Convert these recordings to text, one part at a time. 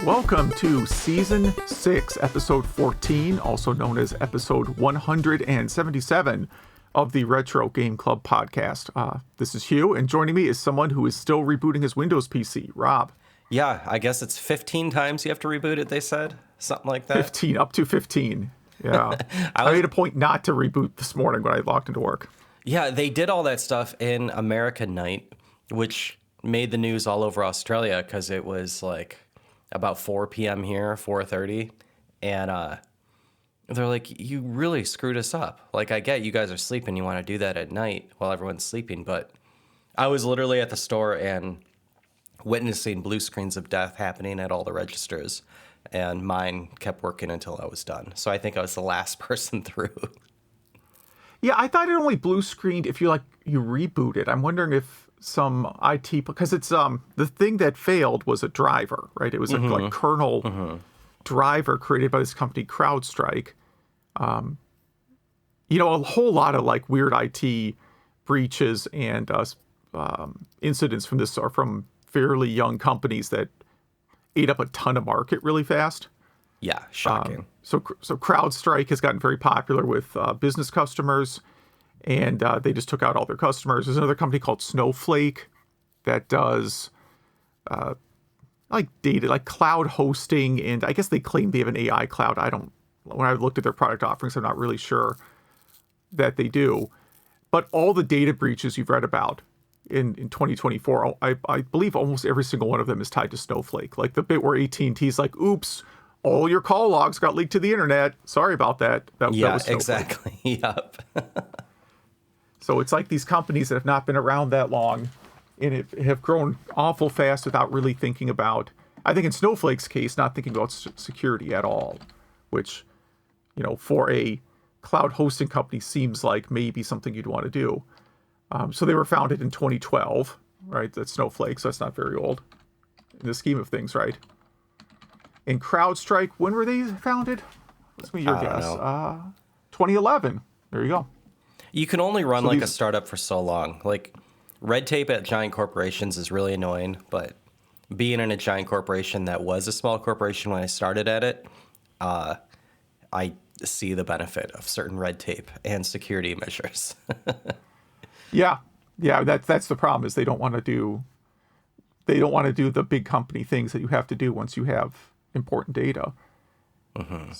Welcome to Season 6, Episode 14, also known as Episode 177 of the Retro Game Club podcast. This is Hugh, and joining me is someone who is still rebooting his Windows PC, Rob. Yeah, I guess it's 15 times you have to reboot it, they said. Something like that. 15, up to 15. Yeah. I made a point not to reboot this morning when I logged into work. Yeah, they did all that stuff in America Night, which made the news all over Australia because it was like about 4 p.m. here, 4:30, and they're like, you really screwed us up. Like, I get you guys are sleeping, you want to do that at night while everyone's sleeping, but I was literally at the store and witnessing blue screens of death happening at all the registers, and mine kept working until I was done. So I think I was the last person through. Yeah, I thought it only blue screened if you reboot it. I'm wondering if some IT, because it's the thing that failed was a driver, right? It was a kernel driver created by this company CrowdStrike. A whole lot of like weird IT breaches and incidents from this are from fairly young companies that ate up a ton of market really fast. Yeah, shocking. So CrowdStrike has gotten very popular with business customers, and they just took out all their customers. There's another company called Snowflake that does data, like cloud hosting, and I guess they claim they have an AI cloud. When I looked at their product offerings, I'm not really sure that they do. But all the data breaches you've read about in 2024, I believe almost every single one of them is tied to Snowflake. Like the bit where AT&T's like, oops, all your call logs got leaked to the internet. Sorry about that. That was exactly. Yep. So it's like these companies that have not been around that long and have grown awful fast without really thinking about, I think in Snowflake's case, not thinking about security at all, which, for a cloud hosting company seems like maybe something you'd want to do. So they were founded in 2012, right? That's Snowflake, so that's not very old in the scheme of things, right? And CrowdStrike, when were they founded? What's your guess? 2011. There you go. You can only run a startup for so long. Like, red tape at giant corporations is really annoying, but being in a giant corporation that was a small corporation when I started at it, I see the benefit of certain red tape and security measures. Yeah, that's the problem is they don't want to do the big company things that you have to do once you have important data. Mm-hmm.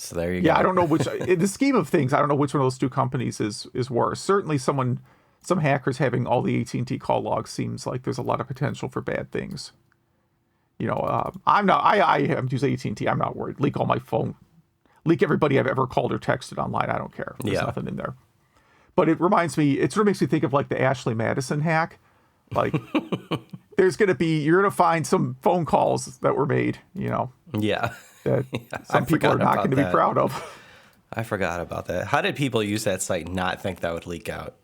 So there you go. Yeah, I don't know which, in the scheme of things, I don't know which one of those two companies is worse. Certainly some hackers having all the AT&T call logs seems like there's a lot of potential for bad things. I haven't used AT&T. I'm not worried. Leak all my phone. Leak everybody I've ever called or texted online. I don't care. There's nothing in there. But it reminds me, it sort of makes me think of like the Ashley Madison hack. Like you're going to find some phone calls that were made, Yeah. That some people are not going to be proud of. I forgot about that. How did people use that site and not think that would leak out?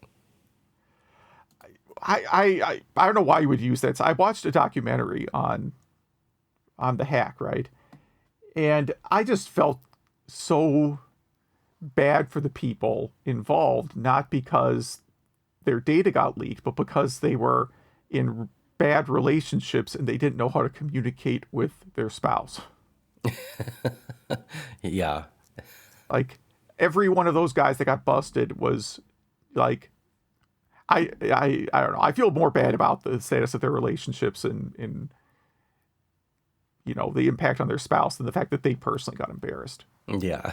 I don't know why you would use that. So I watched a documentary on the hack, right? And I just felt so bad for the people involved, not because their data got leaked, but because they were in bad relationships and they didn't know how to communicate with their spouse. Yeah. Like every one of those guys that got busted was like, I don't know. I feel more bad about the status of their relationships and the impact on their spouse than the fact that they personally got embarrassed. Yeah.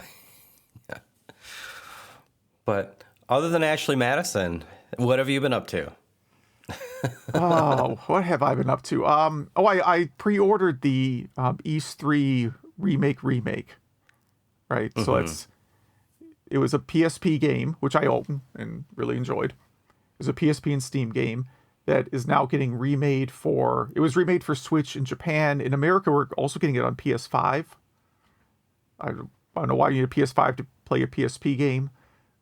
But other than Ashley Madison, what have you been up to? Oh, what have I been up to? I pre-ordered the East 3 remake, right? Mm-hmm. So it was a PSP game, which I opened and really enjoyed. It was a PSP and Steam game that is now getting remade it was remade for Switch in Japan. In America, we're also getting it on PS5. I don't know why you need a PS5 to play a PSP game,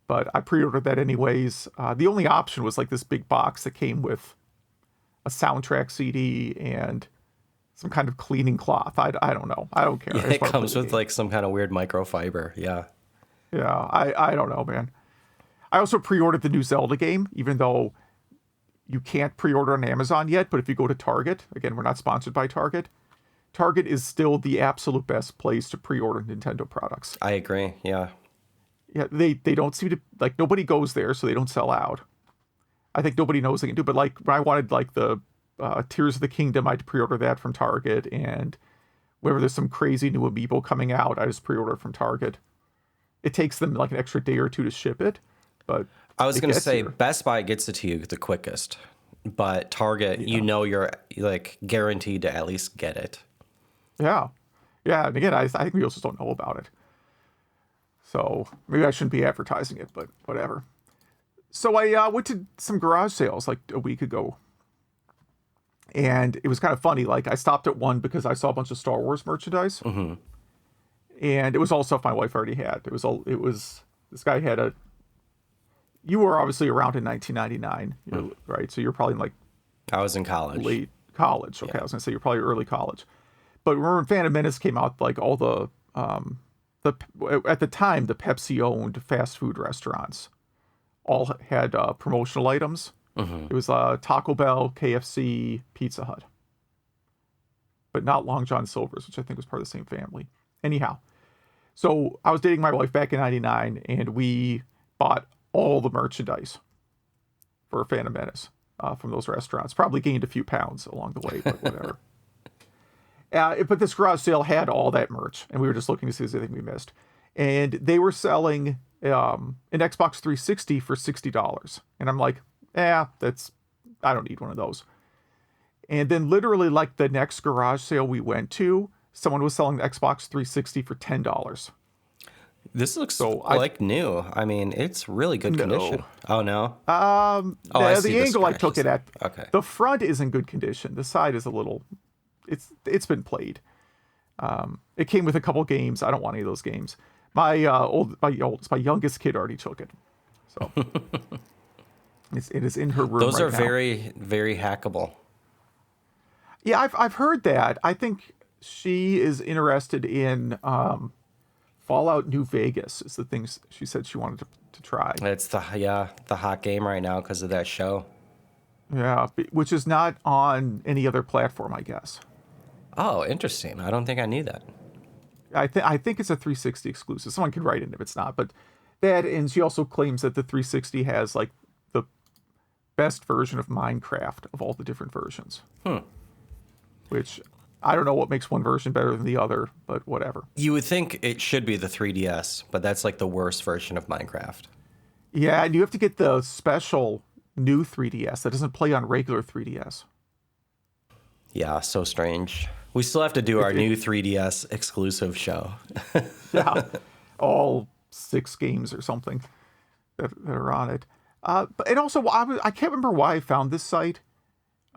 but I pre-ordered that anyways. The only option was like this big box that came with a soundtrack CD and some kind of cleaning cloth. I don't know. I don't care. Yeah, it comes with like some kind of weird microfiber. Yeah. Yeah, I don't know, man. I also pre-ordered the new Zelda game, even though you can't pre-order on Amazon yet, but if you go to Target, again, we're not sponsored by Target. Target is still the absolute best place to pre-order Nintendo products. I agree. Yeah. Yeah, they don't seem to, like, nobody goes there, so they don't sell out. I think nobody knows they can do, but like when I wanted like the Tears of the Kingdom, I had to pre-order that from Target, and whenever there's some crazy new amiibo coming out, I just pre-order from Target. It takes them like an extra day or two to ship it, but I was going to say here. Best Buy gets it to you the quickest, but Target, you're like guaranteed to at least get it. Yeah. And again, I think we also don't know about it. So maybe I shouldn't be advertising it, but whatever. So I went to some garage sales like a week ago. And it was kind of funny. Like, I stopped at one because I saw a bunch of Star Wars merchandise. Mm-hmm. And it was all stuff my wife already had. This guy had you were obviously around in 1999, right? So you're probably in like I was in college. late college. Okay, Yeah. I was gonna say you're probably early college. But remember when Phantom Menace came out, like all the at the time the Pepsi-owned fast food restaurants all had promotional items. Mm-hmm. It was Taco Bell, KFC, Pizza Hut, but not Long John Silver's, which I think was part of the same family. Anyhow, so I was dating my wife back in '99, and we bought all the merchandise for Phantom Menace from those restaurants. Probably gained a few pounds along the way, but whatever. But this garage sale had all that merch, and we were just looking to see if there's anything we missed. And they were selling an Xbox 360 for $60. And I'm like, I don't need one of those. And then literally like the next garage sale we went to, someone was selling the Xbox 360 for $10. This looks like new. I mean, it's really good condition. Oh, no? The angle I took it at, okay. The front is in good condition. The side is a little, it's been played. It came with a couple games. I don't want any of those games. My youngest kid already took it. So it is in her room. Those right are now. very, very hackable. Yeah, I've heard that. I think she is interested in Fallout New Vegas is the things she said she wanted to try. It's the hot game right now because of that show. Yeah, which is not on any other platform, I guess. Oh, interesting. I don't think I knew that. I think it's a 360 exclusive. Someone could write in if it's not, but that, and she also claims that the 360 has like the best version of Minecraft of all the different versions. Which I don't know what makes one version better than the other, but whatever. You would think it should be the 3DS, but that's like the worst version of Minecraft. Yeah, and you have to get the special new 3DS that doesn't play on regular 3DS. Yeah, so strange. We still have to do our new 3DS exclusive show. Yeah, all 6 games or something that are on it. And also, I can't remember why I found this site.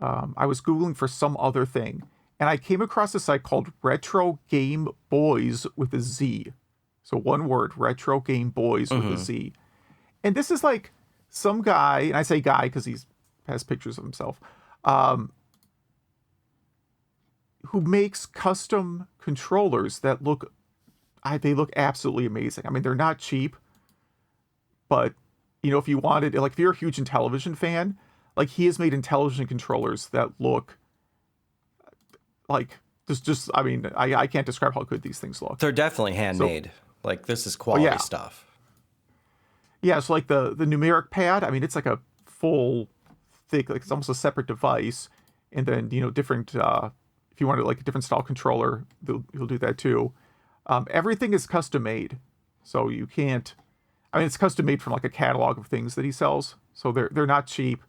I was Googling for some other thing, and I came across a site called Retro Game Boys with a Z. So one word, Retro Game Boys with a Z. And this is like some guy, and I say guy because he has pictures of himself, who makes custom controllers that look absolutely amazing. I mean, they're not cheap, but if you wanted, like if you're a huge Intellivision fan, like he has made Intellivision controllers that look like just I mean, I can't describe how good these things look. They're definitely handmade. Like this is quality stuff. Yeah, so like the numeric pad, I mean, it's like a full thick, like it's almost a separate device. And then, different, if you wanted like a different style controller, he'll do that too. Everything is custom made. So you can't, I mean, it's custom made from like a catalog of things that he sells. So they're not cheap,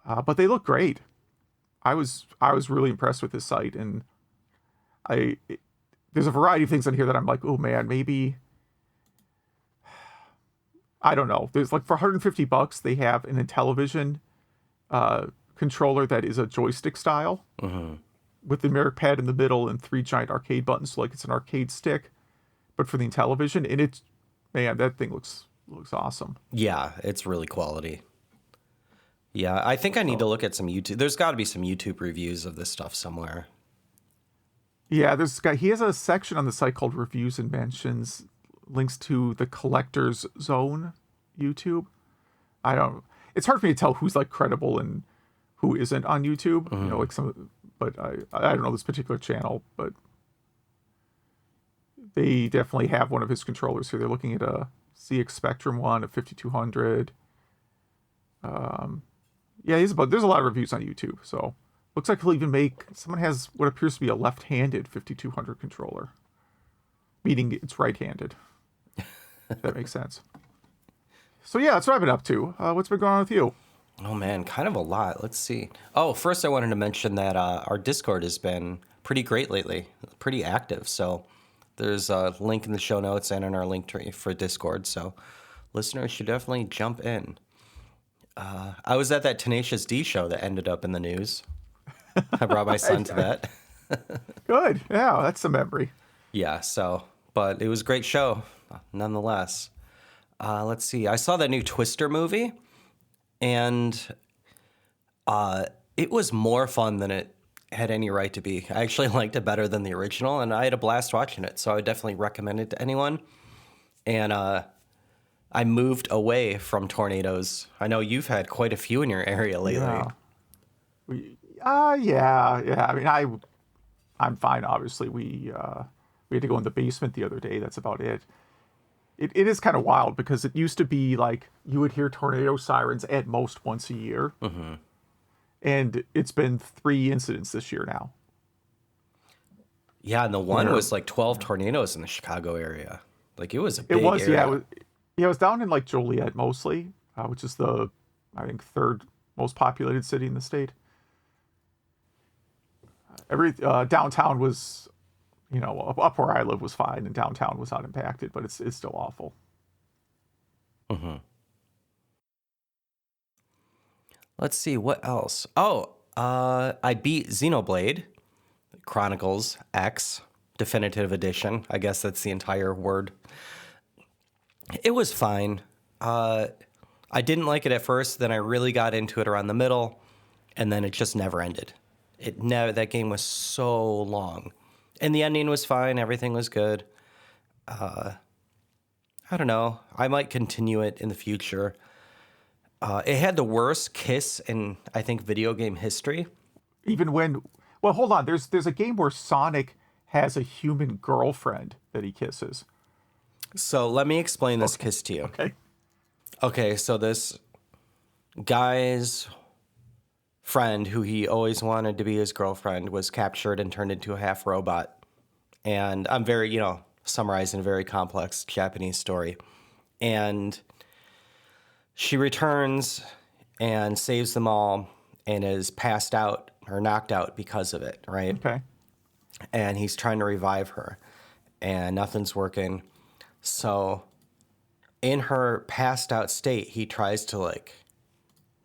but they look great. I was really impressed with this site, and there's a variety of things on here that I'm like, oh man, maybe, I don't know. There's like for $150, they have an Intellivision controller that is a joystick style with the numeric pad in the middle and 3 giant arcade buttons. So like it's an arcade stick, but for the Intellivision, and man, that thing looks awesome. Yeah, it's really quality. Yeah, I think I need to look at some YouTube. There's got to be some YouTube reviews of this stuff somewhere. Yeah, there's this guy. He has a section on the site called Reviews and Mentions, links to the Collector's Zone YouTube. it's hard for me to tell who's like credible and who isn't on YouTube. You know, like but I don't know this particular channel, but they definitely have one of his controllers here. They're looking at a CX Spectrum one, a 5200. Yeah, there's a lot of reviews on YouTube, so looks like he'll even make, someone has what appears to be a left-handed 5200 controller, meaning it's right-handed. If that makes sense. So yeah, that's what I've been up to. What's been going on with you? Oh man, kind of a lot. Let's see. Oh, first I wanted to mention that our Discord has been pretty great lately, pretty active. So there's a link in the show notes and in our link tree for Discord. So listeners should definitely jump in. I was at that Tenacious D show that ended up in the news. I brought my son to that. Good. Yeah, that's a memory. Yeah, but it was a great show, nonetheless. Let's see. I saw that new Twister movie, and it was more fun than it had any right to be. I actually liked it better than the original, and I had a blast watching it, so I would definitely recommend it to anyone. And I moved away from tornadoes. I know you've had quite a few in your area lately. Yeah. I mean, I'm fine. Obviously, we had to go in the basement the other day. That's about it. It is kind of wild because it used to be like you would hear tornado sirens at most once a year, and it's been 3 incidents this year now. Yeah, and the one was like 12 tornadoes in the Chicago area. Like it was a big area. Yeah, it was down in like Joliet mostly, which is the, I think, 3rd most populated city in the state. Downtown was, up where I live was fine, and downtown was not impacted, but it's still awful. Let's see, what else? Oh, I beat Xenoblade Chronicles X Definitive Edition. I guess that's the entire word. It was fine. I didn't like it at first, then I really got into it around the middle, and then it just never ended. That game was so long. And the ending was fine, everything was good. I don't know. I might continue it in the future. It had the worst kiss in, I think, video game history. Well, hold on. There's a game where Sonic has a human girlfriend that he kisses. So let me explain this kiss to you. Okay, so this guy's friend, who he always wanted to be his girlfriend, was captured and turned into a half robot. And I'm very, summarizing a very complex Japanese story. And she returns and saves them all and is passed out or knocked out because of it, right? Okay. And he's trying to revive her, and nothing's working. So in her passed out state, he tries to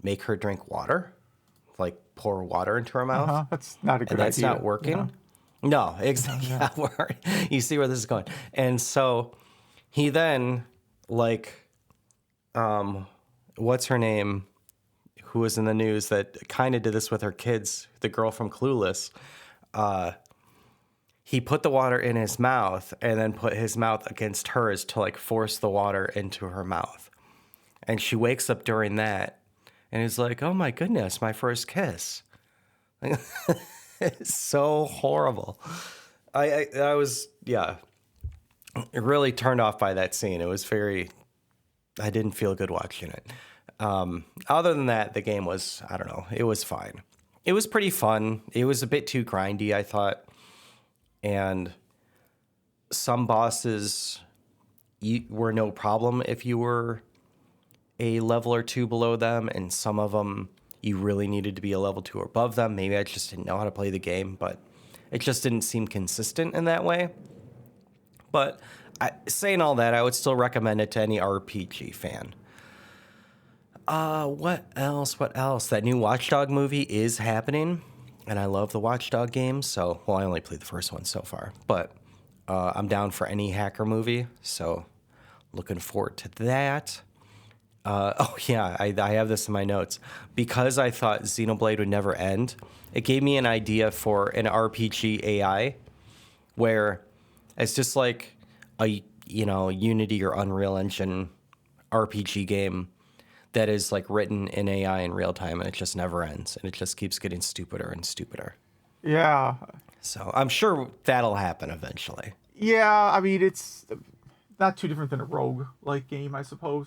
make her drink water, pour water into her mouth. That's not a good idea. And that's not working. Yeah. No, exactly. Yeah. You see where this is going. And so he then, what's her name, who was in the news that kind of did this with her kids, the girl from Clueless, he put the water in his mouth and then put his mouth against hers to force the water into her mouth. And she wakes up during that and is like, oh my goodness, my first kiss. It's so horrible. I was really turned off by that scene. It was I didn't feel good watching it. Other than that, the game was, I don't know, it was fine. It was pretty fun. It was a bit too grindy, I thought. And some bosses were no problem if you were a level or 2 below them, and some of them you really needed to be a level 2 or above them. Maybe I just didn't know how to play the game, but it just didn't seem consistent in that way. But saying all that, I would still recommend it to any RPG fan. What else? That new Watch Dog movie is happening, and I love the Watch Dog games. So, I only played the first one so far, but I'm down for any hacker movie, so looking forward to that. I have this in my notes. Because I thought Xenoblade would never end, it gave me an idea for an RPG AI where it's just like a Unity or Unreal Engine RPG game that is like written in AI in real time, and it just never ends, and it just keeps getting stupider and stupider. Yeah. So I'm sure that'll happen eventually. Yeah, I mean, it's not too different than a rogue-like game, I suppose.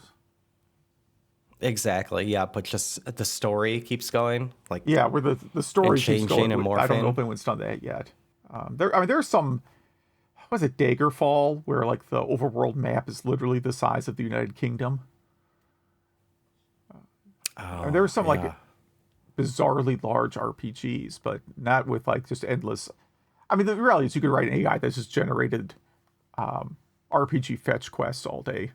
Exactly, yeah, but just the story keeps going. Like, Yeah, where the story keeps changing going. and I don't know morphing. if anyone's done that yet. There's some, was it Daggerfall, where like the overworld map is literally the size of the United Kingdom. There were some like yeah. bizarrely large RPGs, but not with like just endless. I mean, the reality is you could write an AI that's just generated RPG fetch quests all day.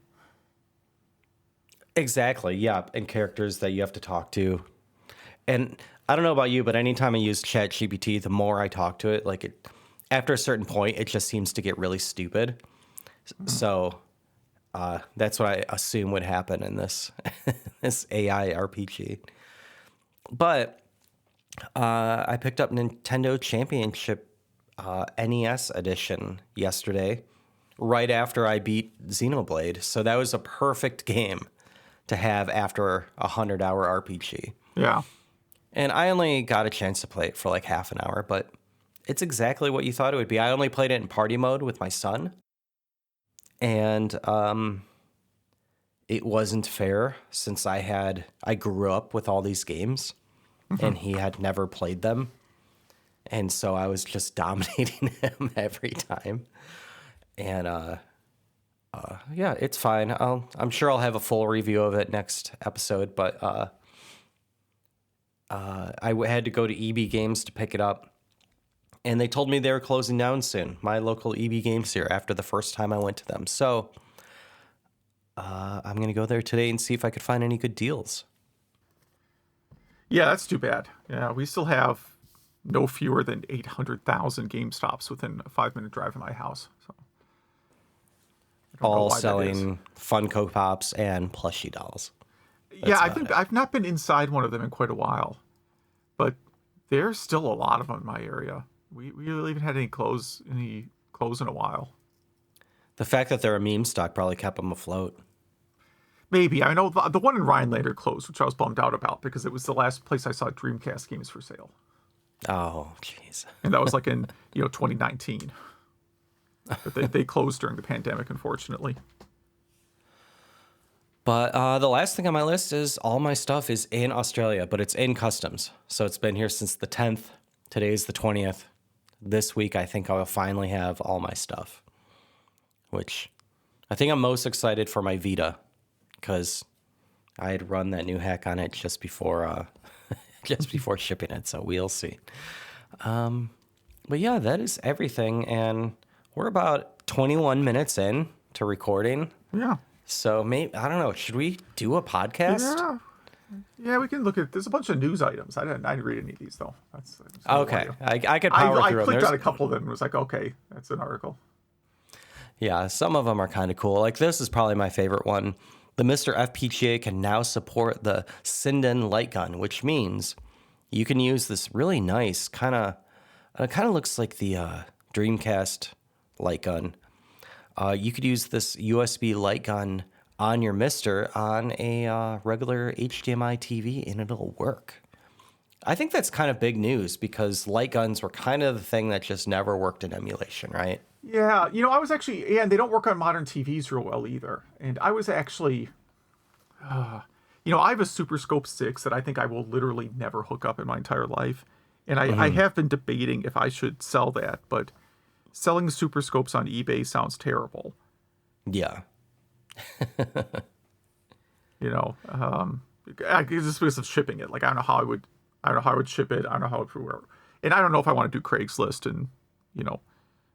Exactly, yeah, and characters that you have to talk to. And I don't know about you, but anytime I use ChatGPT, the more I talk to it, like it, after a certain point, it just seems to get really stupid. So that's what I assume would happen in this this AI RPG. But I picked up Nintendo Championship NES edition yesterday, right after I beat Xenoblade. So that was a perfect game to have after a 100-hour RPG. Yeah. And I only got a chance to play it for like half an hour, but it's exactly what you thought it would be. I only played it in party mode with my son. And it wasn't fair since I grew up with all these games and he had never played them. And so I was just dominating him every time. And yeah, it's fine. I'm sure I'll have a full review of it next episode, but had to go to EB Games to pick it up. And they told me they were closing down soon, my local EB Games here, after the first time I went to them. So I'm going to go there today and see if I could find any good deals. Yeah, that's too bad. Yeah, we still have no fewer than 800,000 GameStops within a 5-minute drive of my house. So I don't know All why that is. selling Funko Pops and plushie dolls. Yeah, I think I've not been inside one of them in quite a while, but there's still a lot of them in my area. We really haven't had any close in a while. The fact that they're a meme stock probably kept them afloat. Maybe. I know the one in Rhinelander closed, which I was bummed out about because it was the last place I saw Dreamcast games for sale. Oh, jeez. And that was like in 2019. But they closed during the pandemic, unfortunately. But the last thing on my list is all my stuff is in Australia, but it's in customs. So it's been here since the 10th. Today's the 20th. This week, I think I will finally have all my stuff. Which I think I'm most excited for my Vita, because I had run that new hack on it just before shipping it. So we'll see. But yeah, that is everything. And we're about 21 minutes in to recording. Yeah. So maybe, I don't know, should we do a podcast? Yeah, we can look at. There's a bunch of news items. I didn't read any of these though. That's okay. I could power through them. I clicked them. on a couple of them and was like, okay, that's an article. Yeah, some of them are kind of cool. Like this is probably my favorite one. The Mr. FPGA can now support the Sinden light gun, which means you can use this really nice kind of. It kind of looks like the Dreamcast light gun. You could use this USB light gun on your Mister on a regular HDMI TV, and it'll work. I think that's kind of big news because light guns were kind of the thing that just never worked in emulation, right? Yeah, I was actually, and they don't work on modern TVs real well either. And I was actually, I have a Super Scope 6 that I think I will literally never hook up in my entire life. And I have been debating if I should sell that, but selling Super Scopes on eBay sounds terrible. Yeah. Just because of shipping it. Like, I don't know how I would ship it. I don't know how it would work. And I don't know if I want to do Craigslist and,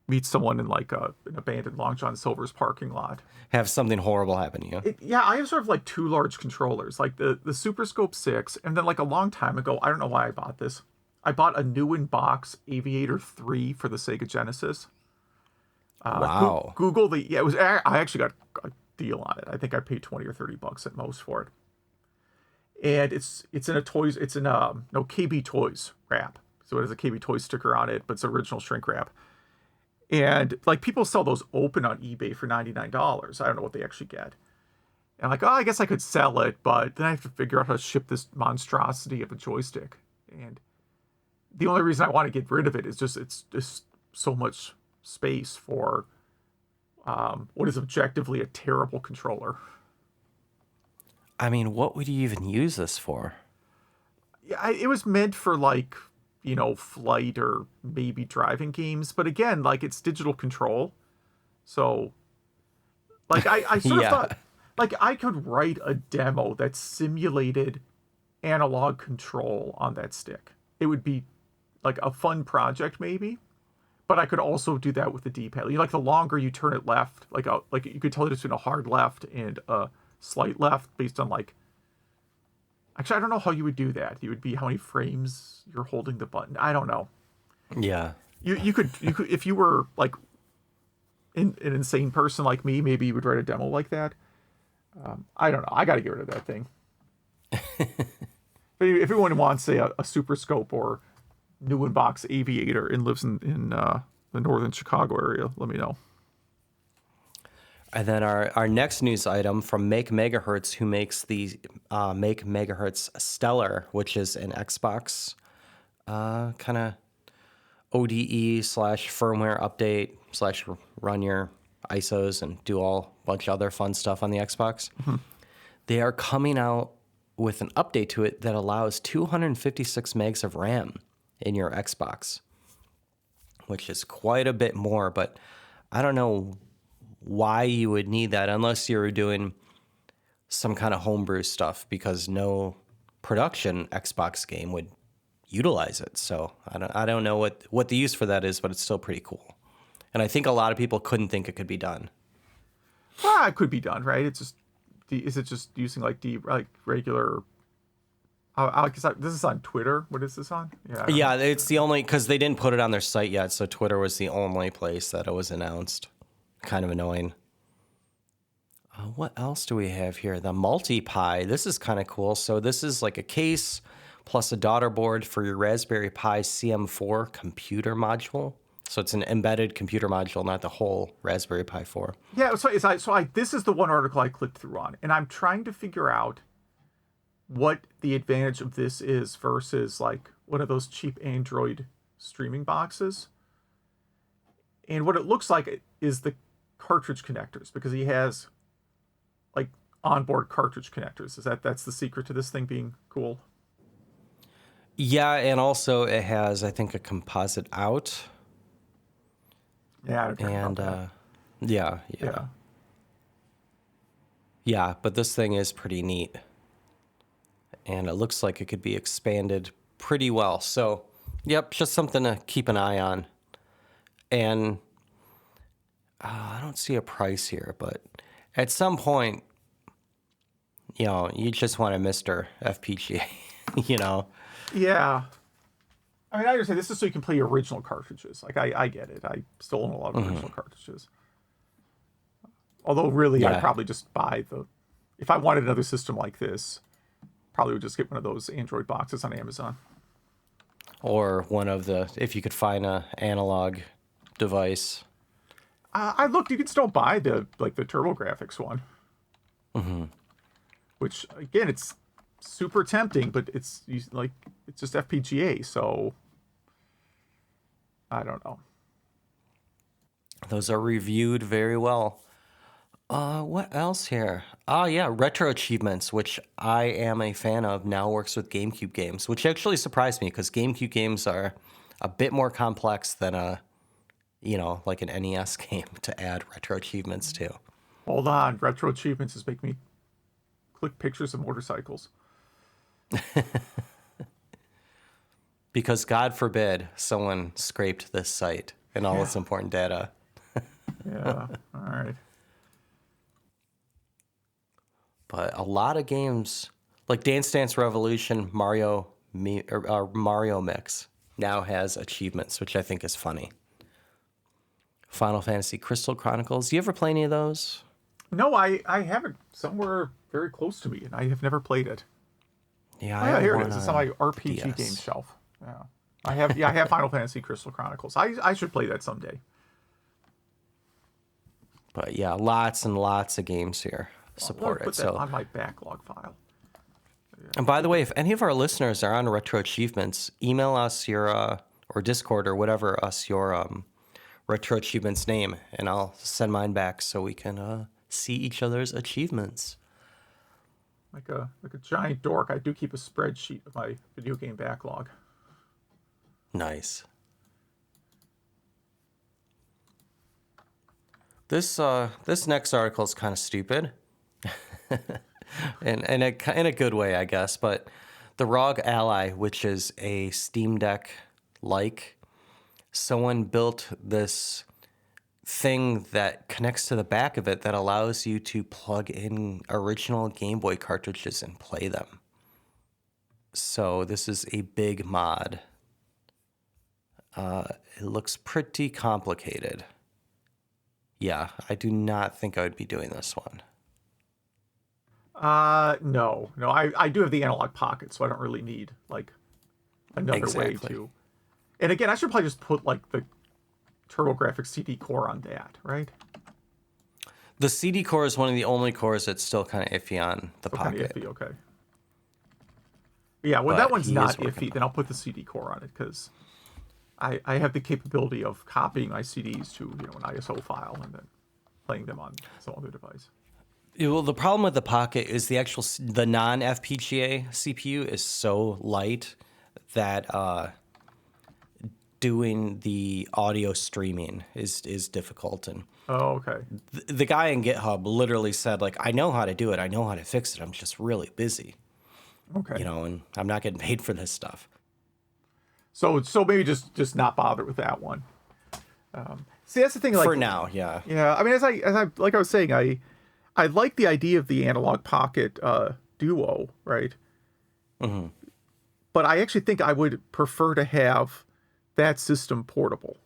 meet someone in like an abandoned Long John Silver's parking lot. Have something horrible happen to you. I have sort of like two large controllers, like the Super Scope 6, and then like a long time ago, I don't know why I bought this. I bought a new in-box Aviator 3 for the Sega Genesis. Wow. Google I actually got a deal on it. I think I paid $20 or $30 at most for it. And it's in a KB Toys wrap. So it has a KB Toys sticker on it, but it's original shrink wrap. And like people sell those open on eBay for $99. I don't know what they actually get. And like, oh, I guess I could sell it, but then I have to figure out how to ship this monstrosity of a joystick. And the only reason I want to get rid of it is just it's just so much space for what is objectively a terrible controller. I mean, what would you even use this for? Yeah, it was meant for like, flight or maybe driving games. But again, like it's digital control. So like I sort of thought like I could write a demo that simulated analog control on that stick. It would be like a fun project maybe. But I could also do that with the D-pad. Like the longer you turn it left, like you could tell it between a hard left and a slight left based on like. Actually, I don't know how you would do that. It would be how many frames you're holding the button. I don't know. Yeah. You could if you were like an insane person like me, maybe you would write a demo like that. I don't know. I got to get rid of that thing. But if anyone wants, say, a Super Scope or new in-box Aviator and lives in the northern Chicago area, let me know. And then our next news item from MakeMHZ, who makes the MakeMHZ Stellar, which is an Xbox kind of ODE / firmware update / run your ISOs and do all bunch of other fun stuff on the Xbox. Mm-hmm. They are coming out with an update to it that allows 256 megs of RAM in your Xbox, which is quite a bit more, but I don't know why you would need that unless you're doing some kind of homebrew stuff, because no production Xbox game would utilize it. So I don't know what the use for that is, but it's still pretty cool. And I think a lot of people couldn't think it could be done. Well, it could be done, right? It's just, is it just using like regular? This is on Twitter. What is this on? Yeah, it's the only, because they didn't put it on their site yet, so Twitter was the only place that it was announced. Kind of annoying. What else do we have here? The multi-Pi. This is kind of cool. So this is like a case plus a daughter board for your Raspberry Pi CM4 computer module. So it's an embedded computer module, not the whole Raspberry Pi 4. Yeah, this is the one article I clicked through on, and I'm trying to figure out what the advantage of this is versus like one of those cheap Android streaming boxes. And what it looks like is the cartridge connectors, because he has like onboard cartridge connectors. That's the secret to this thing being cool? Yeah, and also it has, I think, a composite out. Yeah, I don't care about that. Yeah, but this thing is pretty neat. And it looks like it could be expanded pretty well. So, yep, just something to keep an eye on. And I don't see a price here, but at some point, you just want a Mr. FPGA, Yeah. I mean, I understand this is so you can play your original cartridges. Like, I get it. I still own a lot of original cartridges. Although, really, I'd probably just buy if I wanted another system like this, probably would just get one of those Android boxes on Amazon. Or one of if you could find an analog device. I looked. You can still buy the TurboGrafx one, which again, it's super tempting, but it's just FPGA. So I don't know. Those are reviewed very well. What else here? Yeah, RetroAchievements, which I am a fan of, now works with GameCube games, which actually surprised me because GameCube games are a bit more complex than like an NES game to add RetroAchievements to. Hold on, RetroAchievements is making me click pictures of motorcycles. Because God forbid someone scraped this site and all its important data. Yeah, all right. But a lot of games, like Dance Dance Revolution, Mario Mix, now has achievements, which I think is funny. Final Fantasy Crystal Chronicles. You ever play any of those? No, I haven't. Somewhere very close to me, and I have never played it. Yeah, here it is. It's on my RPG game shelf. Yeah, I have Final Fantasy Crystal Chronicles. I should play that someday. But yeah, lots and lots of games here. support Put it. that So, on my backlog file. and by the way, if any of our listeners are on Retro Achievements, email us your or Discord or whatever us your Retro Achievements name, and I'll send mine back so we can see each other's achievements. Like a giant dork, I do keep a spreadsheet of my video game backlog. Nice. This next article is kind of stupid, in a good way, I guess. But the ROG Ally, which is a Steam Deck like, someone built this thing that connects to the back of it that allows you to plug in original Game Boy cartridges and play them. So this is a big mod. It looks pretty complicated. Yeah, I do not think I would be doing this one. No. I do have the analog pocket, so I don't really need like another way to. And again, I should probably just put like the TurboGrafx CD core on that, right? The CD core is one of the only cores that's still kind of iffy on the pocket. Kind of iffy, okay. Yeah, when that one's not iffy, then I'll put the CD core on it because I have the capability of copying my CDs to an ISO file and then playing them on some other device. Well, the problem with the Pocket is the non-FPGA CPU is so light that doing the audio streaming is difficult. And okay. The guy in GitHub literally said, like, I know how to do it. I know how to fix it. I'm just really busy. Okay. And I'm not getting paid for this stuff. So maybe just not bother with that one. See, that's the thing. Like, for now, yeah. Yeah, I mean, as I like I was saying, I like the idea of the analog pocket duo, right? Mm-hmm. But I actually think I would prefer to have that system portable.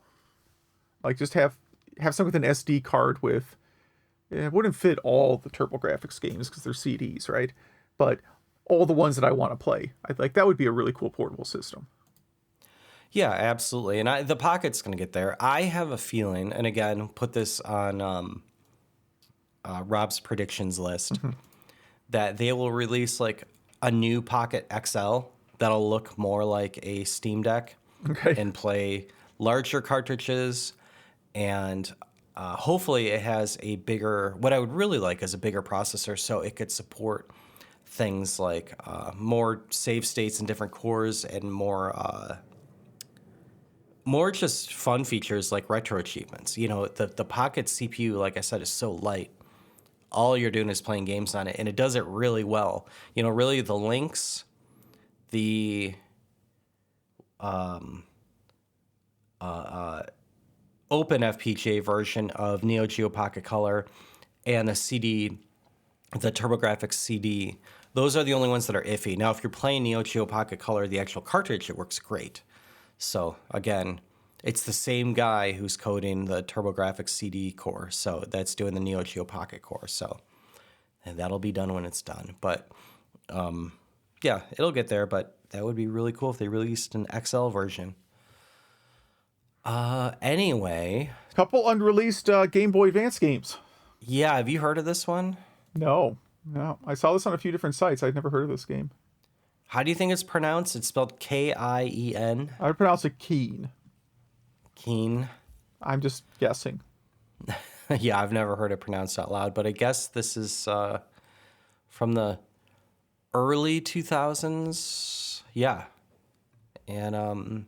Like just have something with an SD card with. It wouldn't fit all the TurboGrafx games because they're CDs, right? But all the ones that I want to play, I like that would be a really cool portable system. Yeah, absolutely. And the Pocket's going to get there. I have a feeling, and again, put this on Rob's predictions list, that they will release like a new Pocket XL that'll look more like a Steam Deck and play larger cartridges. And hopefully it has a bigger, what I would really like is a bigger processor so it could support things like more save states and different cores and more just fun features like retro achievements. The Pocket CPU, like I said, is so light. All you're doing is playing games on it, and it does it really well. Really the links, the open FPGA version of Neo Geo Pocket Color and the CD, the TurboGrafx CD, those are the only ones that are iffy. Now, if you're playing Neo Geo Pocket Color, the actual cartridge, it works great. So again, it's the same guy who's coding the TurboGrafx CD core, so that's doing the Neo Geo Pocket core. So, and that'll be done when it's done. But yeah, it'll get there. But that would be really cool if they released an XL version. Anyway, couple unreleased Game Boy Advance games. Yeah, have you heard of this one? No, I saw this on a few different sites. I'd never heard of this game. How do you think it's pronounced? It's spelled Kien. I would pronounce it Kien. Kien. I'm just guessing. Yeah, I've never heard it pronounced out loud, but I guess this is from the early 2000s. Yeah. And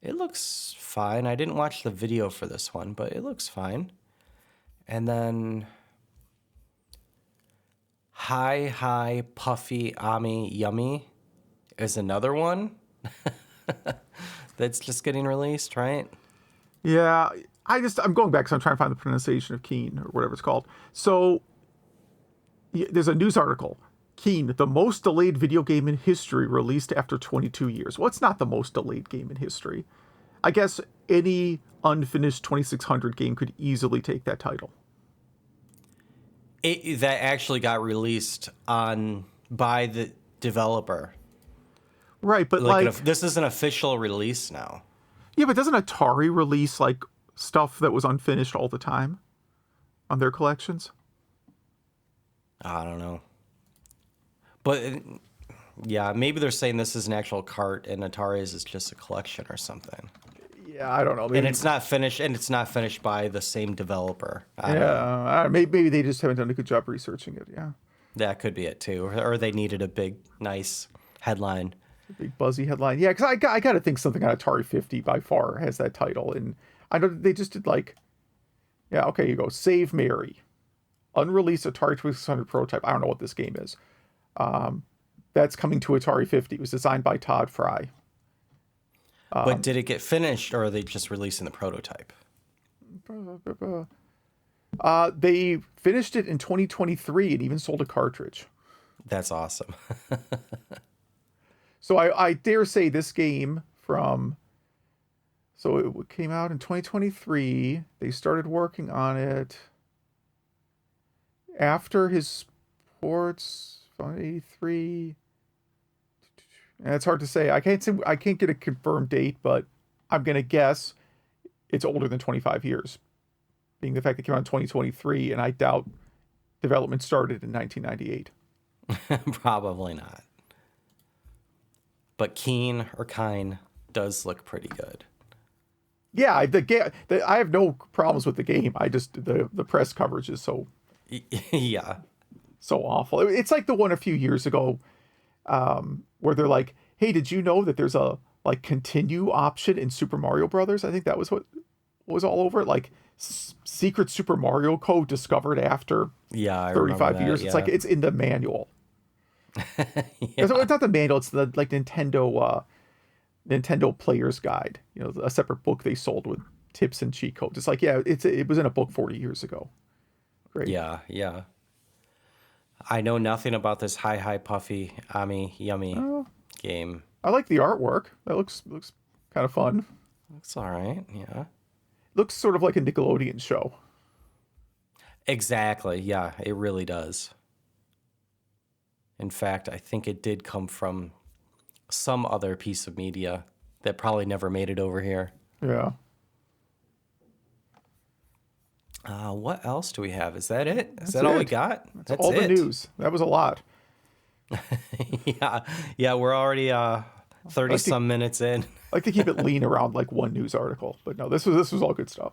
it looks fine. I didn't watch the video for this one, but it looks fine. And then Hi Puffy AmiYumi is another one that's just getting released, right? Yeah, I'm going back because I'm trying to find the pronunciation of Kien or whatever it's called. So there's a news article. Kien, the most delayed video game in history, released after 22 years. Well, it's not the most delayed game in history. I guess any unfinished 2600 game could easily take that title. That actually got released by the developer. Right, but this is an official release now. Yeah, but doesn't Atari release like stuff that was unfinished all the time on their collections? I don't know. But yeah, maybe they're saying this is an actual cart and Atari's is just a collection or something. Yeah, I don't know. Maybe, And it's not finished by the same developer. I don't know. yeah, maybe they just haven't done a good job researching it. Yeah, That could be it too. Or they needed a big, nice headline. big buzzy headline. Yeah, because I got to think something on Atari 50 by far has that title, and I know they just did like, yeah, okay, you go Save Mary, unreleased Atari 2600 prototype. I don't know what this game is. That's coming to Atari 50. It was designed by Todd Fry. But did it get finished, or are they just releasing the prototype? They finished it in 2023 and even sold a cartridge. That's awesome. So I dare say this game so it came out in 2023. They started working on it after his Sports 83. And it's hard to say. I can't get a confirmed date, but I'm gonna guess it's older than 25 years, being the fact that it came out in 2023, and I doubt development started in 1998. Probably not. But Kien does look pretty good. Yeah, I have no problems with the game. I just the press coverage is Yeah. so awful. It's like the one a few years ago, where they're like, "Hey, did you know that there's a like continue option in Super Mario Brothers?" I think that was what was all over it. Like secret Super Mario code discovered after I 35 years. Yeah. It's like it's in the manual. Yeah. It's not the manual. It's the like Nintendo Player's Guide. You know, a separate book they sold with tips and cheat codes. It's like, yeah, it was in a book 40 years ago. Great. Yeah. I know nothing about this Hi Puffy AmiYumi game. I like the artwork. That looks kind of fun. Looks all right. Yeah. Looks sort of like a Nickelodeon show. Exactly. Yeah, it really does. In fact, I think it did come from some other piece of media that probably never made it over here. Yeah. What else do we have? Is that it? Is That's that all we it. got? That's all the news. That was a lot. Yeah, we're already 30 some minutes in. I like to keep it lean around like one news article, but no, this was all good stuff.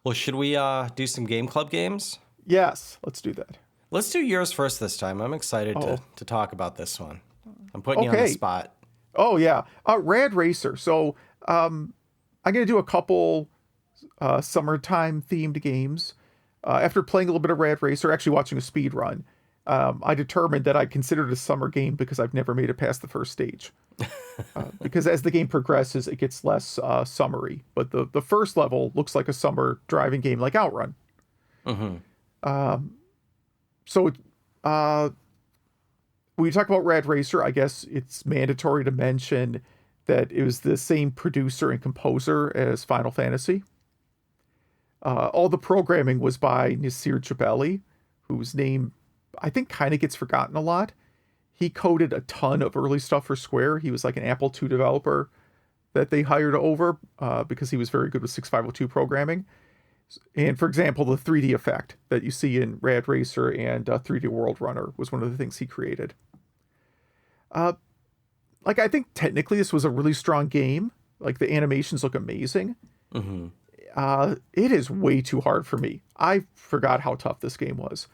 Well, should we do some Game Club games? Yes, let's do that. Let's do yours first this time. I'm excited to talk about this one. I'm putting you on the spot. Oh yeah, Rad Racer. So I'm gonna do a couple summertime themed games. After playing a little bit of Rad Racer, actually watching a speed run, I determined that I considered it a summer game because I've never made it past the first stage. Because as the game progresses, it gets less summery. But the first level looks like a summer driving game like Outrun. So when you talk about Rad Racer, I guess it's mandatory to mention that it was the same producer and composer as Final Fantasy. All the programming was by Nasir Jabeli, whose name I think kind of gets forgotten a lot. He coded a ton of early stuff for Square. He was like an Apple II developer that they hired over because he was very good with 6502 programming. And for example, the 3D effect that you see in Rad Racer and 3D World Runner was one of the things he created. Like, I think technically this was a really strong game. Like, the animations look amazing. It is way too hard for me. I forgot how tough this game was.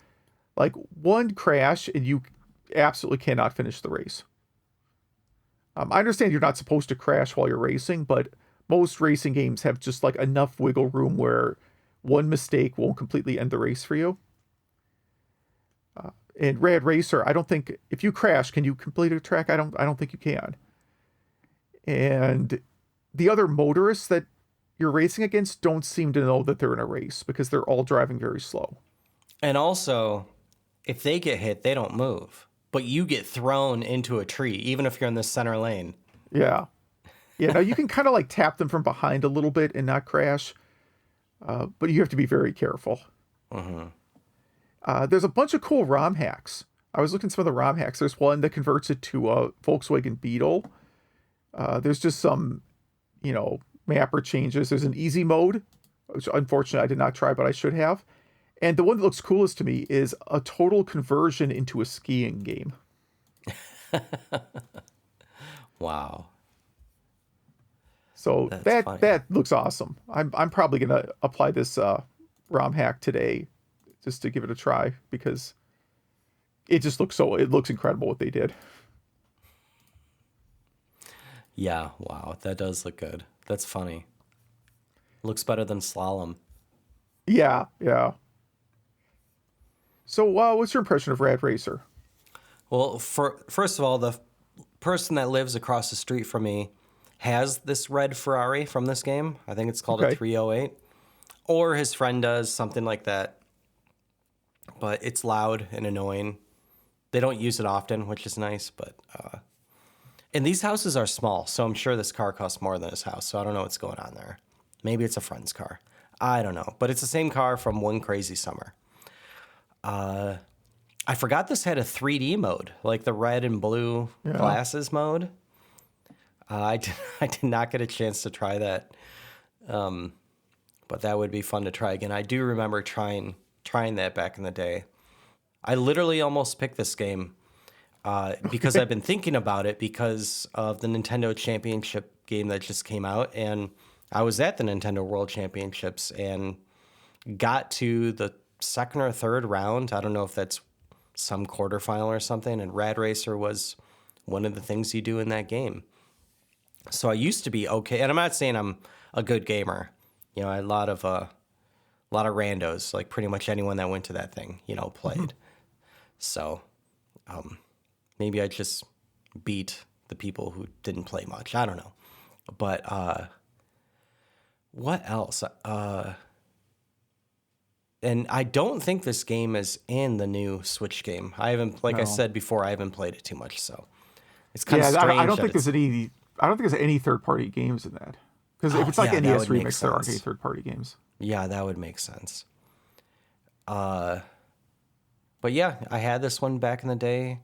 Like, one crash and you absolutely cannot finish the race. I understand you're not supposed to crash while you're racing, but most racing games have just like enough wiggle room where one mistake won't completely end the race for you. In Rad Racer, I don't think if you crash, can you complete a track? I don't think you can. And the other motorists that you're racing against don't seem to know that they're in a race because they're all driving very slow. And also, if they get hit, they don't move. But you get thrown into a tree, even if you're in the center lane. Yeah. Yeah, now you can kind of like tap them from behind a little bit and not crash. But you have to be very careful. There's a bunch of cool ROM hacks. I was looking at some of the ROM hacks. There's one that converts it to a Volkswagen Beetle. There's just some, mapper changes. There's an easy mode, which unfortunately I did not try, but I should have. And the one that looks coolest to me is a total conversion into a skiing game. Wow. So That's funny. that looks awesome. I'm probably gonna apply this ROM hack today just to give it a try because it looks incredible what they did. Yeah, wow, that does look good. That's funny. Looks better than Slalom. Yeah, yeah. So what's your impression of Rad Racer? Well, first of all, the person that lives across the street from me has this red Ferrari from this game. I think it's called a Okay. 308. Or his friend does, something like that. But it's loud and annoying. They don't use it often, which is nice, but and these houses are small, so I'm sure this car costs more than his house, so I don't know what's going on there. Maybe it's a friend's car. I don't know. But it's the same car from One Crazy Summer. I forgot this had a 3D mode, like the red and blue glasses mode. I did not get a chance to try that. But that would be fun to try again. I do remember trying that back in the day. I literally almost picked this game because I've been thinking about it because of the Nintendo Championship game that just came out. And I was at the Nintendo World Championships and got to the second or third round. I don't know if that's some quarterfinal or something. And Rad Racer was one of the things you do in that game. So I used to be okay. And I'm not saying I'm a good gamer. You know, I had a lot of randos, like pretty much anyone that went to that thing, played. So maybe I just beat the people who didn't play much. I don't know. But what else? And I don't think this game is in the new Switch game. I haven't, like I said before, I haven't played it too much. So it's kind of strange. I don't think there's any third-party games in that. Because if it's like NES Remix, there aren't any third-party games. Yeah, that would make sense. But yeah, I had this one back in the day.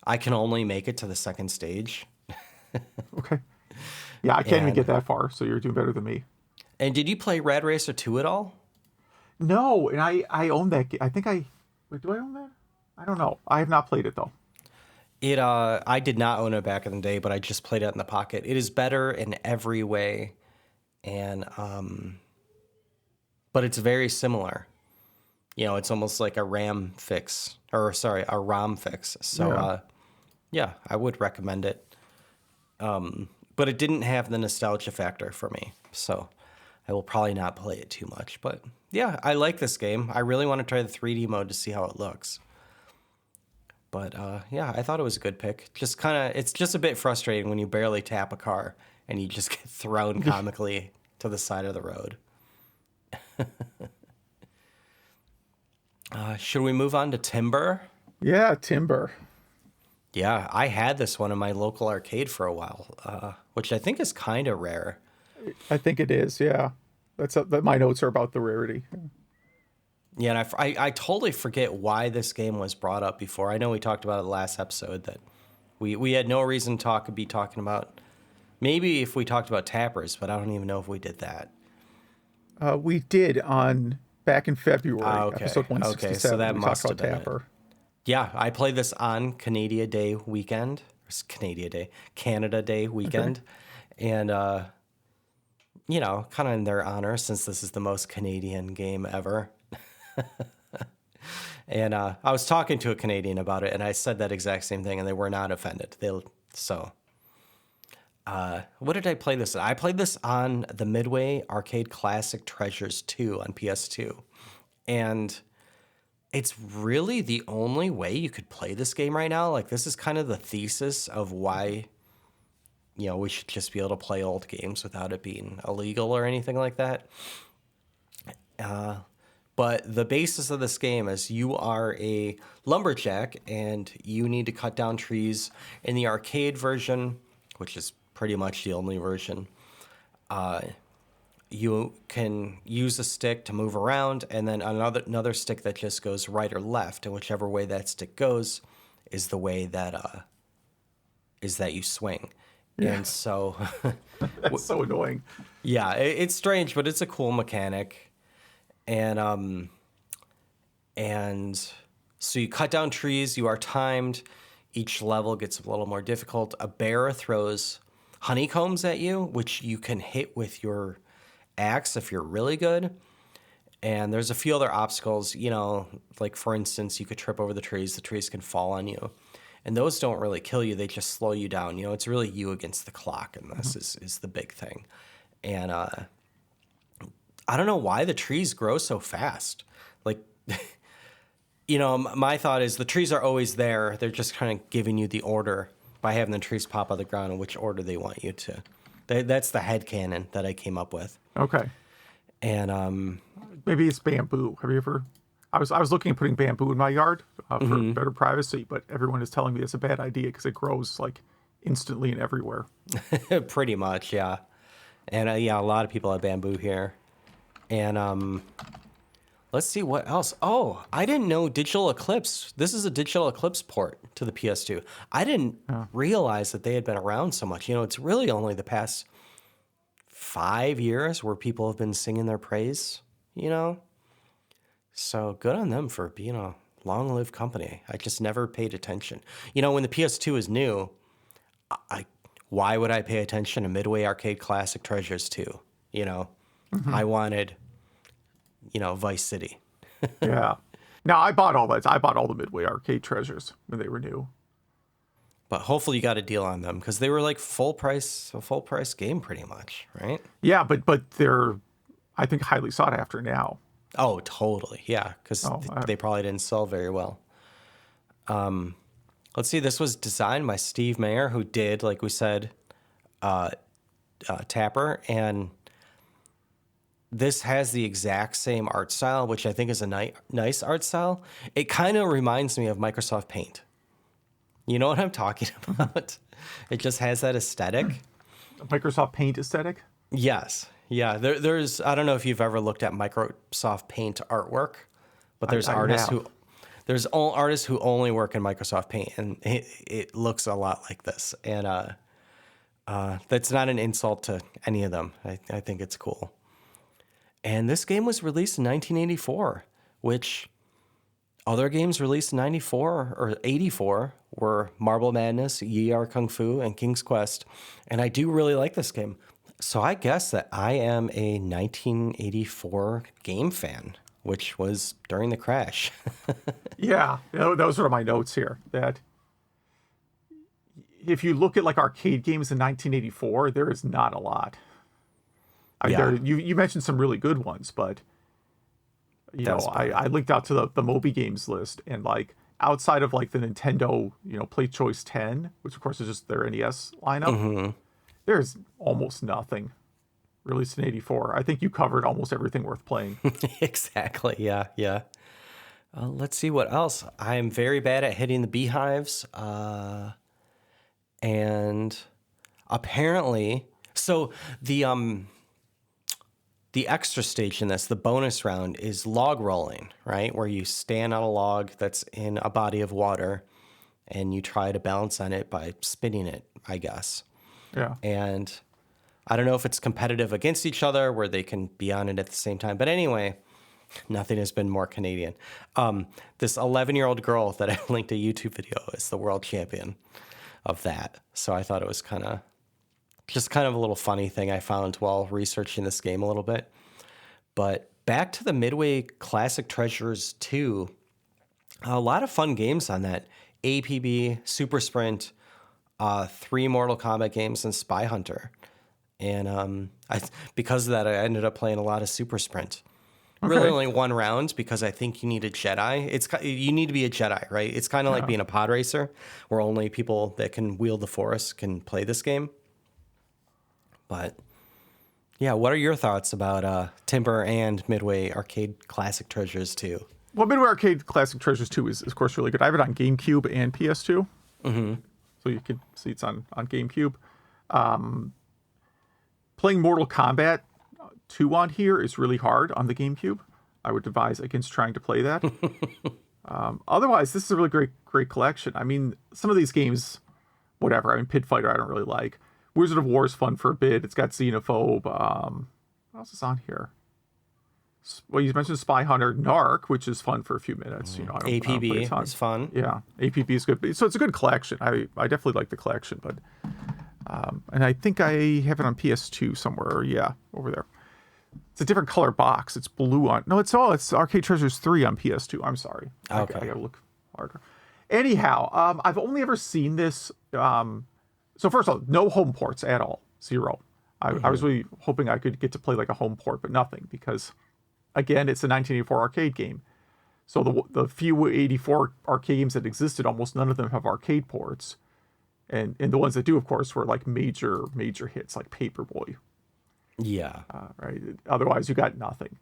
I can only make it to the second stage. Okay. Yeah, I can't even get that far, so you're doing better than me. And did you play Rad Racer 2 at all? No, and I own that. I think wait, do I own that? I don't know. I have not played it though. I did not own it back in the day, but I just played it in the pocket. It is better in every way, and but it's very similar. It's almost like a RAM fix, a ROM fix. So yeah, I would recommend it. But it didn't have the nostalgia factor for me, so I will probably not play it too much. But yeah, I like this game. I really want to try the 3D mode to see how it looks. But yeah, I thought it was a good pick. It's just a bit frustrating when you barely tap a car and you just get thrown comically to the side of the road. Should we move on to Timber? Yeah, Timber. Yeah, I had this one in my local arcade for a while, which I think is kind of rare. I think it is, yeah. My notes are about the rarity. Yeah, and I totally forget why this game was brought up before. I know we talked about it last episode that we had no reason to be talking about. Maybe if we talked about tappers, but I don't even know if we did that. We did back in February, episode 167. Okay, so that we must talked have about been Tapper. it. Yeah, I played this on Canada Day weekend, and kind of in their honor, since this is the most Canadian game ever. And I was talking to a Canadian about it, and I said that exact same thing, and they were not offended. What did I play this on? I played this on the Midway Arcade Classic Treasures 2 on PS2. And it's really the only way you could play this game right now. Like, this is kind of the thesis of why, we should just be able to play old games without it being illegal or anything like that. But the basis of this game is you are a lumberjack and you need to cut down trees. In the arcade version, which is pretty much the only version, you can use a stick to move around, and then another stick that just goes right or left, and whichever way that stick goes is the way that you swing. Yeah. And so that's so annoying. Yeah, it's strange, but it's a cool mechanic. And And so you cut down trees, you are timed. Each level gets a little more difficult. A bear throws honeycombs at you, which you can hit with your axe if you're really good. And there's a few other obstacles, like for instance, you could trip over the trees can fall on you. And those don't really kill you, they just slow you down. It's really you against the clock, and this is the big thing. And I don't know why the trees grow so fast. Like, my thought is the trees are always there. They're just kind of giving you the order by having the trees pop out of the ground in which order they want you to. That's the headcanon that I came up with. Okay. And maybe it's bamboo. Have you ever? I was looking at putting bamboo in my yard for better privacy, but everyone is telling me it's a bad idea because it grows like instantly and everywhere. Pretty much, yeah. And a lot of people have bamboo here. And let's see what else. Oh, I didn't know Digital Eclipse. This is a Digital Eclipse port to the PS2. I didn't realize that they had been around so much. It's really only the past 5 years where people have been singing their praise, So good on them for being a long-lived company. I just never paid attention. When the PS2 was new, why would I pay attention to Midway Arcade Classic Treasures 2? I wanted, Vice City. Yeah. Now, I bought all that. I bought all the Midway Arcade Treasures when they were new. But hopefully you got a deal on them because they were like a full price game pretty much, right? Yeah, but they're, I think, highly sought after now. Oh, totally. Yeah, because they probably didn't sell very well. Let's see. This was designed by Steve Mayer, who did, like we said, Tapper. And this has the exact same art style, which I think is a nice art style. It kind of reminds me of Microsoft Paint. You know what I'm talking about? It just has that aesthetic. Microsoft Paint aesthetic? Yes. Yeah. There's, I don't know if you've ever looked at Microsoft Paint artwork, but there's artists who only work in Microsoft Paint, and it looks a lot like this. And that's not an insult to any of them. I think it's cool. And this game was released in 1984, which other games released in 94 or 84 were Marble Madness, Yi Are Kung Fu, and King's Quest. And I do really like this game. So I guess that I am a 1984 game fan, which was during the crash. Yeah, those are my notes here. That if you look at like arcade games in 1984, there is not a lot. You mentioned some really good ones, but I linked out to the Moby Games list, and like outside of like the Nintendo, Play Choice 10, which of course is just their NES lineup, there's almost nothing released in 84. I think you covered almost everything worth playing. Exactly. Yeah. Let's see what else. I'm very bad at hitting the beehives. And apparently, so the extra stage in this, the bonus round, is log rolling, right? Where you stand on a log that's in a body of water and you try to balance on it by spinning it, I guess. Yeah. And I don't know if it's competitive against each other where they can be on it at the same time. But anyway, nothing has been more Canadian. This 11-year-old girl that I linked a YouTube video is the world champion of that. So I thought it was kind of a little funny thing I found while researching this game a little bit. But back to the Midway Classic Treasures 2, a lot of fun games on that. APB, Super Sprint, 3 Mortal Kombat games, and Spy Hunter. And because of that, I ended up playing a lot of Super Sprint. Okay. Really only one round because I think you need a Jedi. You need to be a Jedi, right? It's kind of like being a pod racer where only people that can wield the Force can play this game. But yeah, what are your thoughts about Timber and Midway Arcade Classic Treasures 2? Well, Midway Arcade Classic Treasures 2 is, of course, really good. I have it on GameCube and PS2. Mm-hmm. So you can see it's on GameCube. Playing Mortal Kombat 2 on here is really hard on the GameCube. I would advise against trying to play that. Otherwise, this is a really great collection. I mean, some of these games, whatever. I mean, Pit Fighter I don't really like. Wizard of War is fun for a bit. It's got Xenophobe. What else is on here? Well, you mentioned Spy Hunter Narc, which is fun for a few minutes. You know, I don't play a ton. is fun. Yeah, APB is good. So it's a good collection. I definitely like the collection, but and I think I have it on PS2 somewhere. Yeah, over there. It's a different color box. It's blue on. No, it's Arcade Treasures 3 on PS2. I'm sorry. Okay. I gotta look harder. Anyhow, I've only ever seen this. So first of all, no home ports at all. 0. I was really hoping I could get to play like a home port, but nothing because, again, it's a 1984 arcade game. So the few 84 arcade games that existed, almost none of them have arcade ports. And the ones that do, of course, were like major hits like Paperboy. Yeah. Right. Otherwise, you got nothing.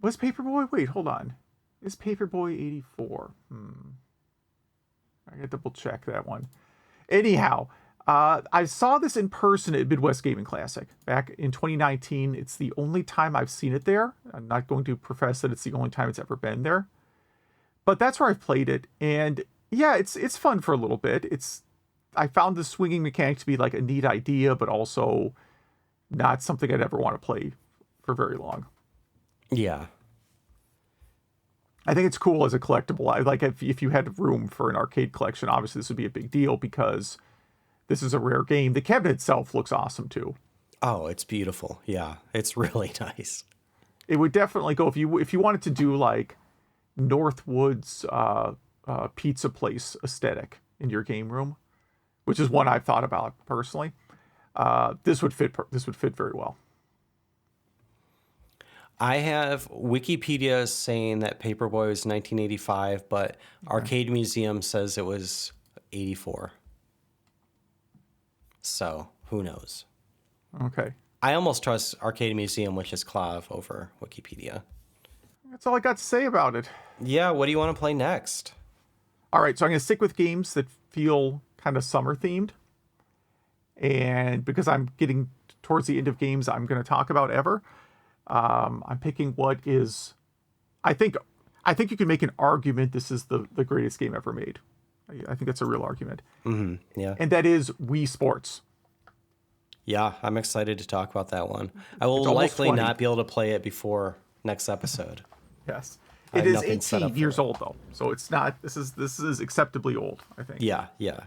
Was Paperboy? Wait, hold on. Is Paperboy 84? I gotta double check that one. Anyhow, I saw this in person at Midwest Gaming Classic back in 2019. It's the only time I've seen it there. I'm not going to profess that it's the only time it's ever been there, but that's where I've played it. And yeah, it's fun for a little bit. I found the swinging mechanic to be like a neat idea, but also not something I'd ever want to play for very long. Yeah. I think it's cool as a collectible. Like if you had room for an arcade collection, obviously this would be a big deal because this is a rare game. The cabinet itself looks awesome too. Oh, it's beautiful. Yeah, it's really nice. It would definitely go if you wanted to do like Northwood's pizza place aesthetic in your game room, which is one I've thought about personally. This would fit very well. I have Wikipedia saying that Paperboy was 1985, but Arcade Museum says it was 84. So, who knows? Okay. I almost trust Arcade Museum, which is Clav, over Wikipedia. That's all I got to say about it. Yeah, what do you want to play next? All right, so I'm going to stick with games that feel kind of summer themed. And because I'm getting towards the end of games I'm going to talk about ever, I'm picking what is, I think you can make an argument this is the greatest game ever made. I think that's a real argument. Mm-hmm. Yeah. And that is Wii Sports. Yeah, I'm excited to talk about that one. I will likely not be able to play it before next episode. Yes. It is 18 years old though. So it's not, this is acceptably old, I think. Yeah, yeah.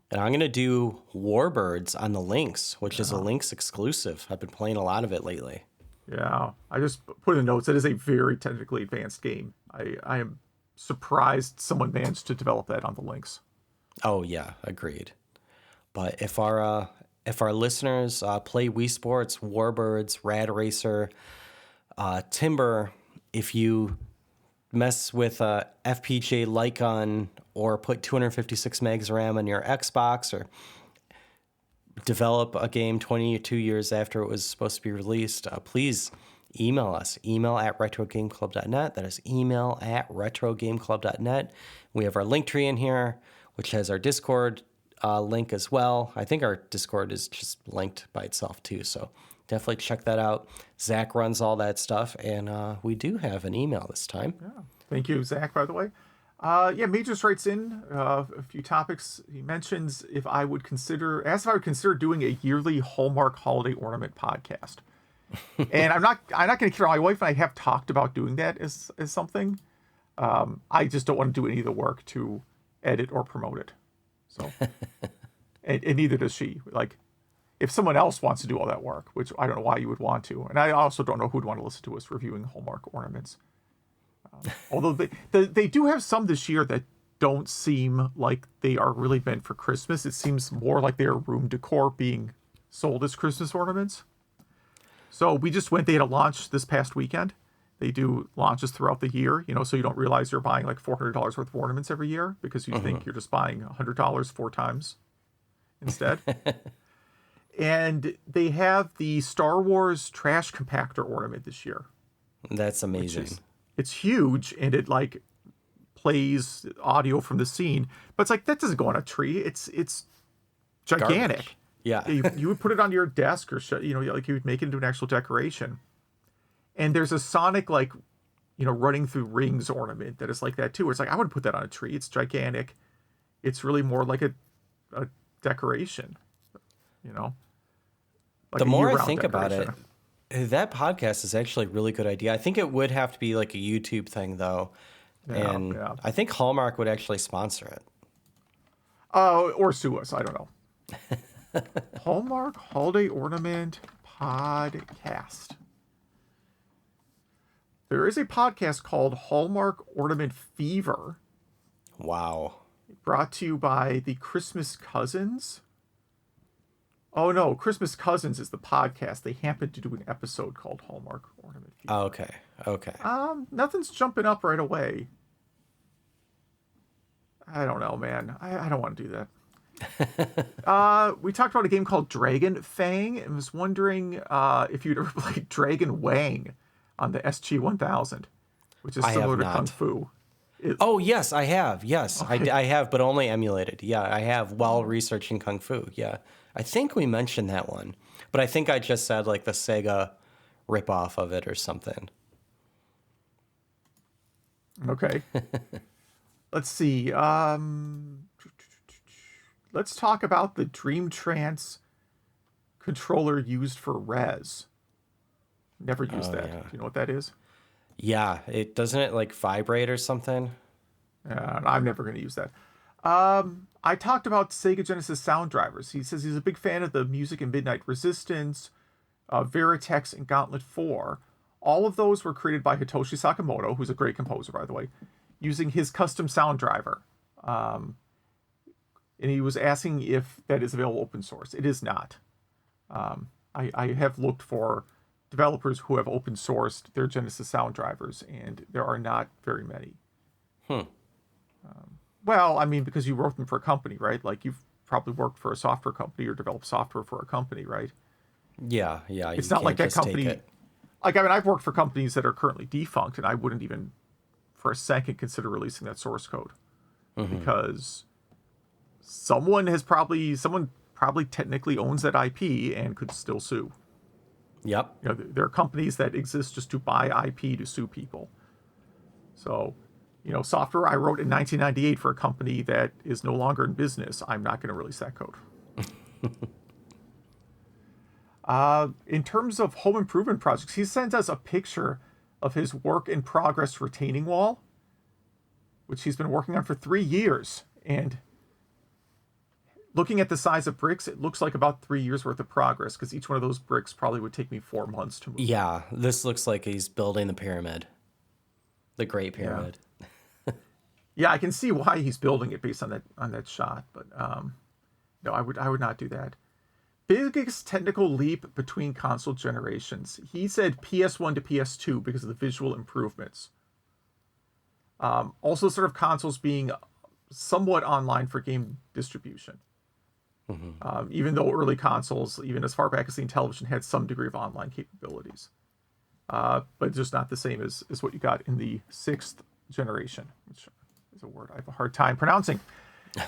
And I'm going to do Warbirds on the Lynx, which is a Lynx exclusive. I've been playing a lot of it lately. Yeah, I just put in the notes. It is a very technically advanced game. I am surprised someone managed to develop that on the Lynx. Oh, yeah, agreed. But if our listeners play Wii Sports, Warbirds, Rad Racer, Timber, if you mess with FPGA Lycon or put 256 megs RAM on your Xbox or develop a game 22 years after it was supposed to be released, please email us. Email at retrogameclub.net. That is email at retrogameclub.net. We have our link tree in here, which has our Discord link as well. I think our Discord is just linked by itself too, so definitely check that out. Zach runs all that stuff, and we do have an email this time. Yeah. Thank you, Zach, by the way. Majors writes in a few topics. He mentions asks if I would consider doing a yearly Hallmark holiday ornament podcast. And I'm not going to kid. My wife and I have talked about doing that as something. I just don't want to do any of the work to edit or promote it. So, and neither does she. Like, if someone else wants to do all that work, which I don't know why you would want to, and I also don't know who'd want to listen to us reviewing Hallmark ornaments. Although they do have some this year that don't seem like they are really meant for Christmas. It seems more like they are room decor being sold as Christmas ornaments. So we just went. They had a launch this past weekend. They do launches throughout the year, so you don't realize you're buying like $400 worth of ornaments every year because you think you're just buying $100 4 times instead. And they have the Star Wars trash compactor ornament this year. That's amazing. It's huge, and it like plays audio from the scene, but it's like that doesn't go on a tree. It's gigantic. Garbage. Yeah, you would put it on your desk or like you would make it into an actual decoration. And there's a Sonic like running through rings ornament that is like that too. It's like I would put that on a tree. It's gigantic. It's really more like a decoration. Like the more I think about it, That podcast is actually a really good idea. I think it would have to be like a YouTube thing, though. Yeah, And yeah. I think Hallmark would actually sponsor it. Or sue us. I don't know. Hallmark Holiday Ornament Podcast. There is a podcast called Hallmark Ornament Fever, Wow. brought to you by the Christmas Cousins. Oh no, Christmas Cousins is the podcast. They happen to do an episode called Hallmark Ornament Fever. Oh, okay. Okay. Nothing's jumping up right away. I don't know, man. I don't want to do that. We talked about a game called Dragon Fang and was wondering if you'd ever played Dragon Wang on the SG-1000, which is similar to Kung Fu. Oh, yes, I have. Yes, Okay. I have, but only emulated. Yeah, I have while researching Kung Fu. Yeah. I think we mentioned that one, but I think I just said like the Sega ripoff of it or something. Okay. Let's see. Let's talk about the Dream Trance controller used for Res. Never used that. Yeah. Do you know what that is? Yeah, it doesn't it like vibrate or something? I'm never going to use that. I talked about Sega Genesis sound drivers. He says he's a big fan of the music in Midnight Resistance, Veritex, and Gauntlet 4. All of those were created by Hitoshi Sakamoto, who's a great composer, by the way, using his custom sound driver. And he was asking if that is available open source. It is not. I have looked for developers who have open sourced their Genesis sound drivers, and there are not very many. Well, I mean, because you wrote them for a company, right? Like you've probably worked for a software company or developed software for a company, right? Yeah. It's not like that company. Like, I mean, I've worked for companies that are currently defunct, and I wouldn't even for a second consider releasing that source code because someone probably technically owns that IP and could still sue. Yep. You know, there are companies that exist just to buy IP to sue people. So, you know, software I wrote in 1998 for a company that is no longer in business, I'm not going to release that code. In terms of home improvement projects, he sent us a picture of his work in progress retaining wall, which he's been working on for 3 years. And looking at the size of bricks, it looks like about 3 years worth of progress, because each one of those bricks probably would take me 4 months to move. Yeah, this looks like he's building the pyramid. The Great Pyramid. Yeah, I can see why he's building it based on that shot, but no, I would not do that. Biggest technical leap between console generations. He said PS1 to PS2 because of the visual improvements. Also, sort of consoles being somewhat online for game distribution. Even though early consoles, even as far back as the Intellivision, had some degree of online capabilities. But just not the same as what you got in the 6th generation, which is a word I have a hard time pronouncing.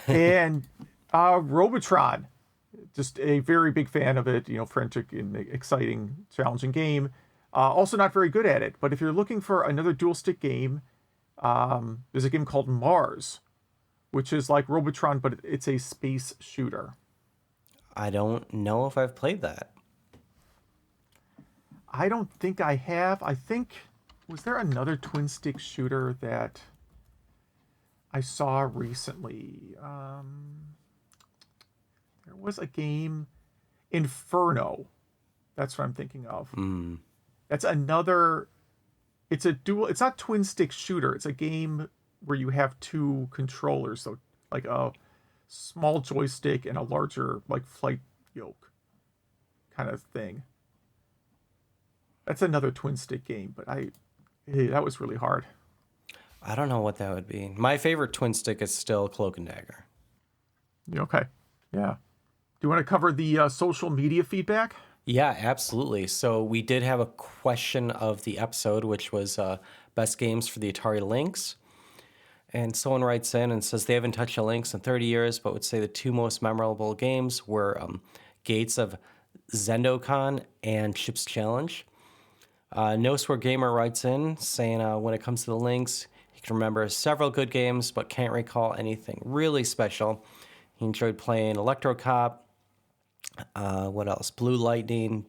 And Robotron, just a very big fan of it, you know, frantic and exciting, challenging game. Also not very good at it, but if you're looking for another dual stick game, there's a game called Mars, which is like Robotron, but it's a space shooter. I don't know if I've played that. I don't think I have. I think, was there another twin stick shooter that I saw recently? There was a game, Inferno. That's what I'm thinking of. That's another. It's not twin stick shooter. It's a game where you have 2 controllers, so like a small joystick and a larger like flight yoke kind of thing. That's another twin stick game, but that was really hard. I don't know what that would be. My favorite twin stick is still Cloak and Dagger. Okay. Yeah. Do you want to cover the social media feedback? Yeah, absolutely. So we did have a question of the episode, which was best games for the Atari Lynx. And someone writes in and says they haven't touched a Lynx in 30 years, but would say the 2 most memorable games were Gates of Zendokan and Chips Challenge. No Swear Gamer writes in saying when it comes to the Lynx, he can remember several good games, but can't recall anything really special. He enjoyed playing Electro Cop. What else? Blue Lightning,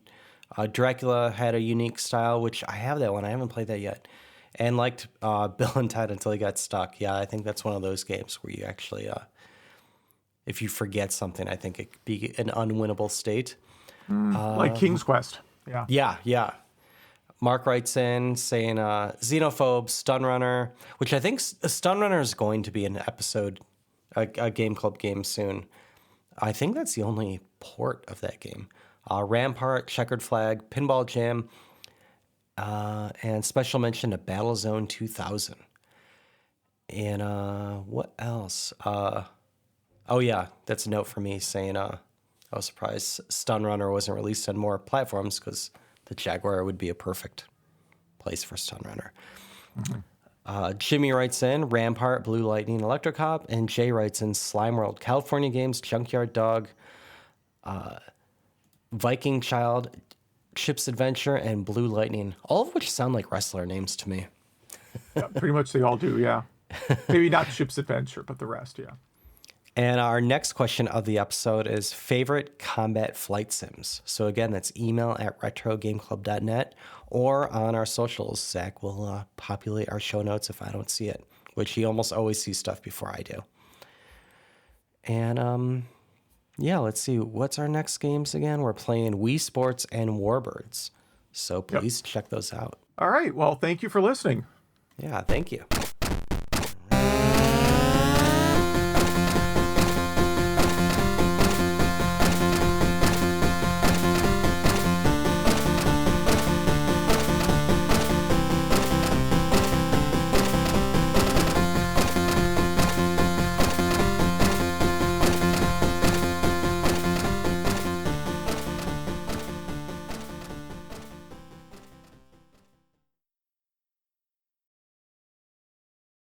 Dracula had a unique style, which I have that one. I haven't played that yet. And liked Bill and Ted Until He Got Stuck. Yeah, I think that's one of those games where you actually, if you forget something, I think it could be an unwinnable state. Like King's Quest. Yeah. Yeah. Mark writes in saying Xenophobe, Stun Runner, which I think Stun Runner is going to be an episode, a Game Club game soon. I think that's the only port of that game. Rampart, Checkered Flag, Pinball Jam, and special mention to Battlezone 2000. And what else? Oh yeah, that's a note for me saying I was surprised Stun Runner wasn't released on more platforms because the Jaguar would be a perfect place for Stun Runner. Jimmy writes in Rampart, Blue Lightning, Electrocop, and Jay writes in Slime World, California Games, Junkyard Dog, Viking Child, Chip's Adventure, and Blue Lightning, all of which sound like wrestler names to me. Yeah, pretty much they all do, yeah. Maybe not Chip's Adventure, but the rest, yeah. And our next question of the episode is favorite combat flight sims. So again, that's email at retrogameclub.net or on our socials. Zach will populate our show notes if I don't see it, which he almost always sees stuff before I do. And yeah, let's see. What's our next games again? We're playing Wii Sports and Warbirds. So please check those out. All right. Well, thank you for listening. Yeah, thank you.